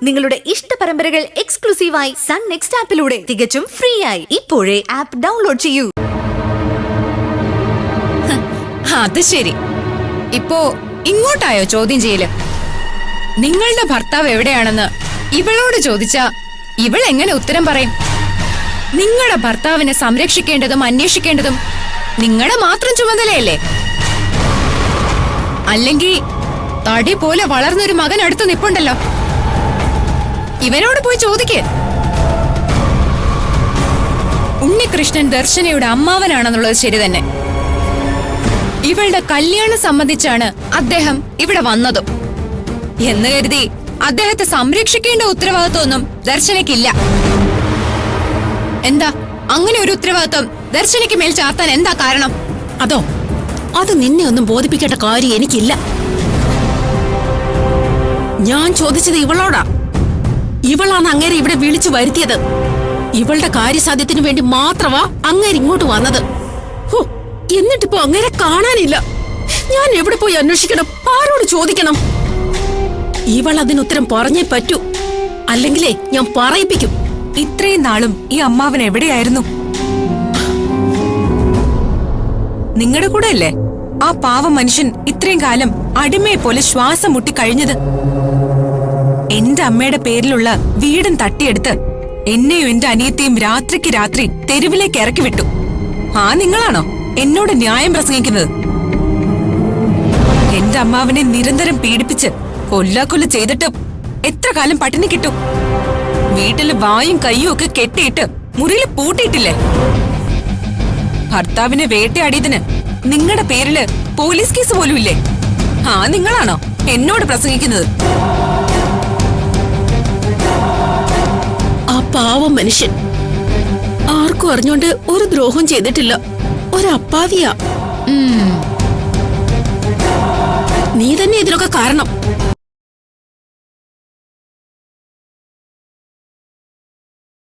നിങ്ങളുടെ ഇഷ്ട പരമ്പരകൾ എക്സ്ക്ലൂസീവായി സൺ നെക്സ്റ്റ് ആപ്പിലൂടെ തികച്ചും ഫ്രീ ആയി ഇപ്പോഴേ ആപ്പ് ഡൗൺലോഡ് ചെയ്യൂ. അത് ശരി, ഇപ്പോ ഇങ്ങോട്ടായോ ചോദ്യം ചെയ്യല്? നിങ്ങളുടെ ഭർത്താവ് എവിടെയാണെന്ന് ഇവളോട് ചോദിച്ചാ ഇവൾ എങ്ങനെ ഉത്തരം പറയും? നിങ്ങളുടെ ഭർത്താവിനെ സംരക്ഷിക്കേണ്ടതും അന്വേഷിക്കേണ്ടതും നിങ്ങളുടെ മാത്രം ചുമതലയല്ലേ? അല്ലെങ്കിൽ തടി പോലെ വളർന്നൊരു മകൻ അടുത്ത് നിപ്പുണ്ടല്ലോ, ഇവനോട് പോയി ചോദിക്ക്. ഉണ്ണികൃഷ്ണൻ ദർശനയുടെ അമ്മാവനാണെന്നുള്ളത് ശരി തന്നെ. ഇവളുടെ കല്യാണം സംബന്ധിച്ചാണ് അദ്ദേഹം ഇവിടെ വന്നതും എന്ന് കരുതി അദ്ദേഹത്തെ സംരക്ഷിക്കേണ്ട ഉത്തരവാദിത്വമൊന്നും ദർശനയ്ക്കില്ല. എന്താ അങ്ങനെ ഒരു ഉത്തരവാദിത്വം ദർശനയ്ക്ക് മേൽ ചാർത്താൻ എന്താ കാരണം? അത് നിന്നെ ഒന്നും ബോധിപ്പിക്കേണ്ട കാര്യം എനിക്കില്ല. ഞാൻ ചോദിച്ചത് ഇവളോടാ. ഇവളാണ് അങ്ങേരെ ഇവിടെ വിളിച്ചു വരുത്തിയത്. ഇവളുടെ കാര്യസാധ്യത്തിന് വേണ്ടി മാത്രമാ അങ്ങേര് ഇങ്ങോട്ട് വന്നത്. എന്നിട്ടിപ്പോ അങ്ങേരെ കാണാനില്ല. ഞാൻ എവിടെ പോയി അന്വേഷിക്കണം? ആരോട് ചോദിക്കണം? ഇവൾ അതിനുത്തരം പറഞ്ഞേ പറ്റൂ, അല്ലെങ്കിലേ ഞാൻ പറയിപ്പിക്കും. ഇത്രയും നാളും ഈ അമ്മാവൻ എവിടെയായിരുന്നു? നിങ്ങളുടെ കൂടെ അല്ലേ ആ പാവ മനുഷ്യൻ ഇത്രയും കാലം അടിമയെ പോലെ ശ്വാസം മുട്ടി കഴിഞ്ഞത്? എന്റെ അമ്മയുടെ പേരിലുള്ള വീടും തട്ടിയെടുത്ത് എന്നെയും എന്റെ അനിയത്തെയും രാത്രിക്ക് രാത്രി തെരുവിലേക്ക് ഇറക്കി വിട്ടു. നിങ്ങളാണോ എന്നോട് ന്യായം പ്രസംഗിക്കുന്നത്? എന്റെ അമ്മാവനെ നിരന്തരം പീഡിപ്പിച്ച് കൊല്ലാക്കൊല്ല ചെയ്തിട്ട് എത്ര കാലം പട്ടിണി കിട്ടും? വീട്ടില് വായും കയ്യും ഒക്കെ കെട്ടിയിട്ട് മുറിയിൽ പൂട്ടിയിട്ടില്ലേ? ഭർത്താവിനെ വേട്ടയാടിയതിന് നിങ്ങളുടെ പേരില് പോലീസ് കേസ് പോലും ഇല്ലേ? നിങ്ങളാണോ എന്നോട് പ്രസംഗിക്കുന്നത്? ആ പാവം മനുഷ്യൻ ആർക്കും അറിഞ്ഞോണ്ട് ഒരു ദ്രോഹം ചെയ്തിട്ടില്ല. ഒരപ്പാവിയാ. നീ തന്നെ ഇതിനൊക്കെ കാരണം.